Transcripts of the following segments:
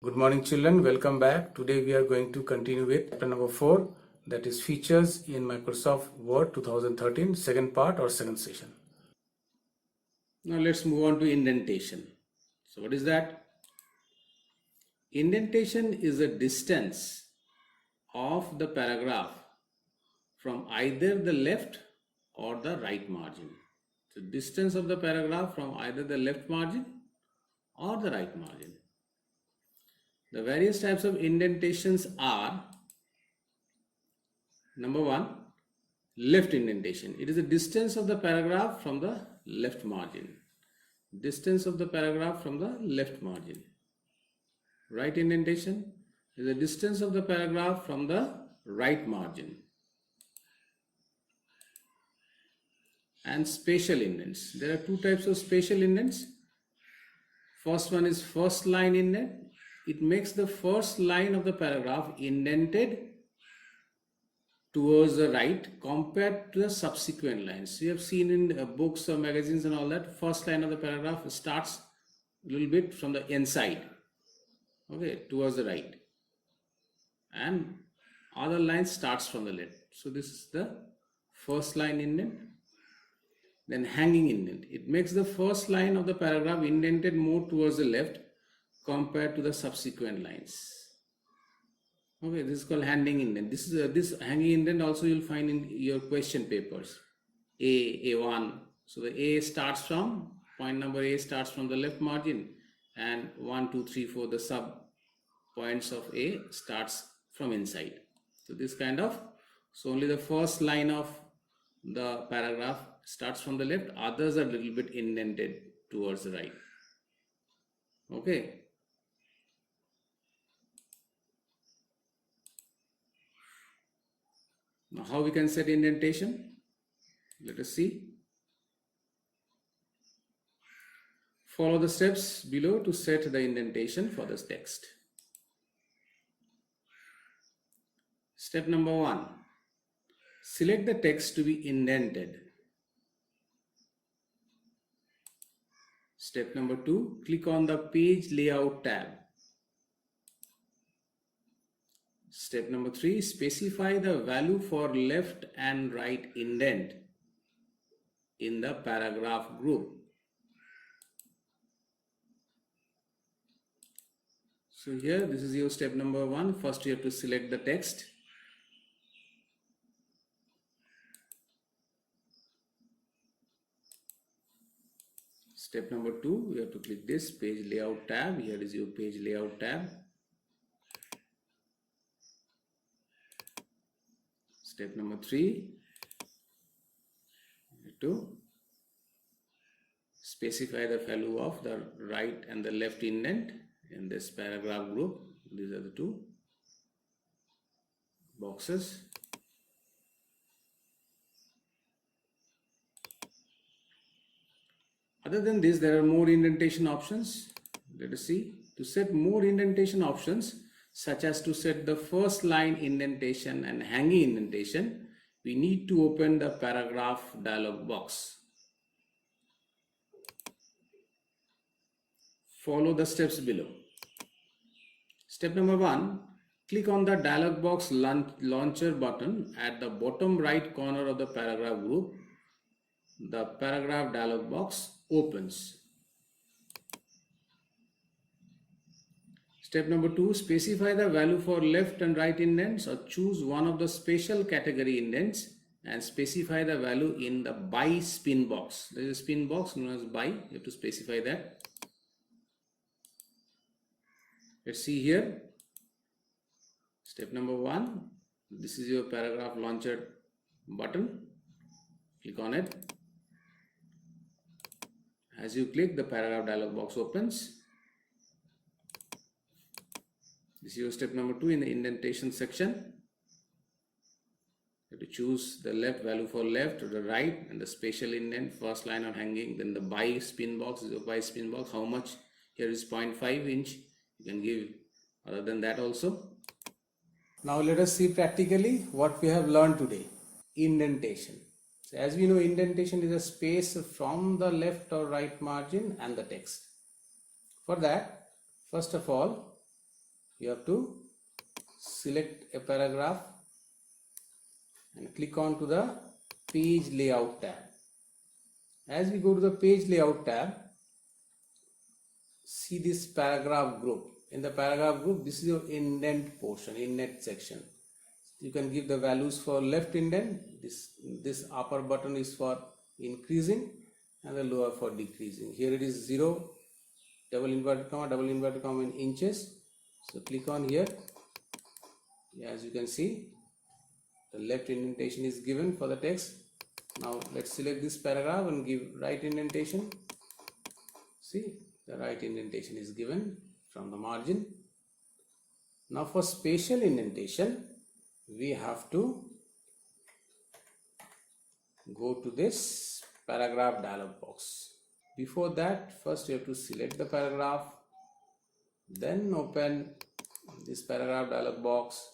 Good morning children, welcome back. Today we are going to continue with chapter number 4, that is features in Microsoft Word 2013, second part or second session. Now let's move on to indentation. So what is that? Indentation is a distance of the paragraph from either the left or the right margin. So distance of the paragraph from either the left margin or the right margin. The various types of indentations are: number 1, left indentation. It is the distance of the paragraph from the left margin. Distance of the paragraph from the left margin. Right indentation is the distance of the paragraph from the right margin. And spatial indents. There are two types of spatial indents. First one is first line indent. It makes the first line of the paragraph indented towards the right compared to the subsequent lines. You have seen in books or magazines and all that, first line of the paragraph starts a little bit from the inside, okay, towards the right, and other line starts from the left. So this is the first line indent. Then hanging indent. It makes the first line of the paragraph indented more towards the left compared to the subsequent lines. Okay, this is called hanging indent. This hanging indent also you'll find in your question papers. A1. So the A starts from, point number A starts from the left margin, and 1, 2, 3, 4, the sub points of A starts from inside. So this kind of, so only the first line of the paragraph starts from the left, others are a little bit indented towards the right. Okay. Now how we can set indentation? Let us see. Follow the steps below to set the indentation for this text. Step number 1. Select the text to be indented. Step number 2. Click on the Page Layout tab. Step number 3, specify the value for left and right indent in the paragraph group. So here, this is your step number 1. First you have to select the text. Step number 2, you have to click this Page Layout tab. Here is your Page Layout tab. Step number 3, you have to specify the value of the right and the left indent in this paragraph group. These are the two boxes. Other than this, there are more indentation options. Let us see. To set more indentation options, such as to set the first line indentation and hanging indentation, we need to open the paragraph dialog box. Follow the steps below. Step number 1, click on the dialog box launcher button at the bottom right corner of the paragraph group. The paragraph dialog box opens. Step number 2, specify the value for left and right indents, or choose one of the special category indents and specify the value in the by spin box. There is a spin box known as by, you have to specify that. Let's see here. Step number 1, this is your paragraph launcher button. Click on it. As you click, the paragraph dialog box opens. This is your step number 2 in the indentation section. You have to choose the left value for left or the right, and the spatial indent, first line or hanging. Then the by spin box is a by spin box. How much? Here is 0.5 inch. You can give other than that also. Now let us see practically what we have learned today. Indentation. So as we know, indentation is a space from the left or right margin and the text. For that, first of all, you have to select a paragraph and click on to the page layout tab. As we go to the page layout tab, see this paragraph group. In the paragraph group, this is your indent portion, indent section. You can give the values for left indent. This upper button is for increasing and the lower for decreasing. Here it is 0, double inverted comma in inches. So click on here. As you can see, the left indentation is given for the text. Now let's select this paragraph and give right indentation. See, the right indentation is given from the margin. Now for spatial indentation, we have to go to this paragraph dialog box. Before that, first you have to select the paragraph, then open this paragraph dialog box.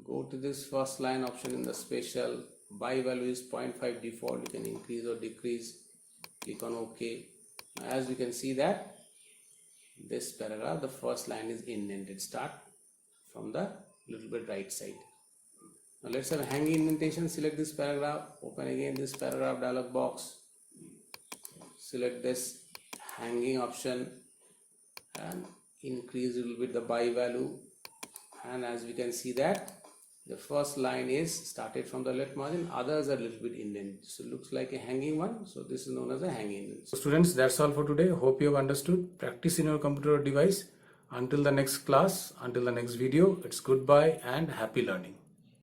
Go to this first line option in the spatial. By value is 0.5 default. You can increase or decrease. Click on OK. Now, as you can see that this paragraph, the first line is indented. Start from the little bit right side. Now let's have a hanging indentation. Select this paragraph. Open again this paragraph dialog box. Select this hanging option and increase a little bit the by value. And as we can see that the first line is started from the left margin, others are a little bit indented. So it looks like a hanging one. So this is known as a hanging indent. So students, that's all for today. Hope you have understood. Practice in your computer or device. Until the next class, until the next video, it's goodbye and happy learning.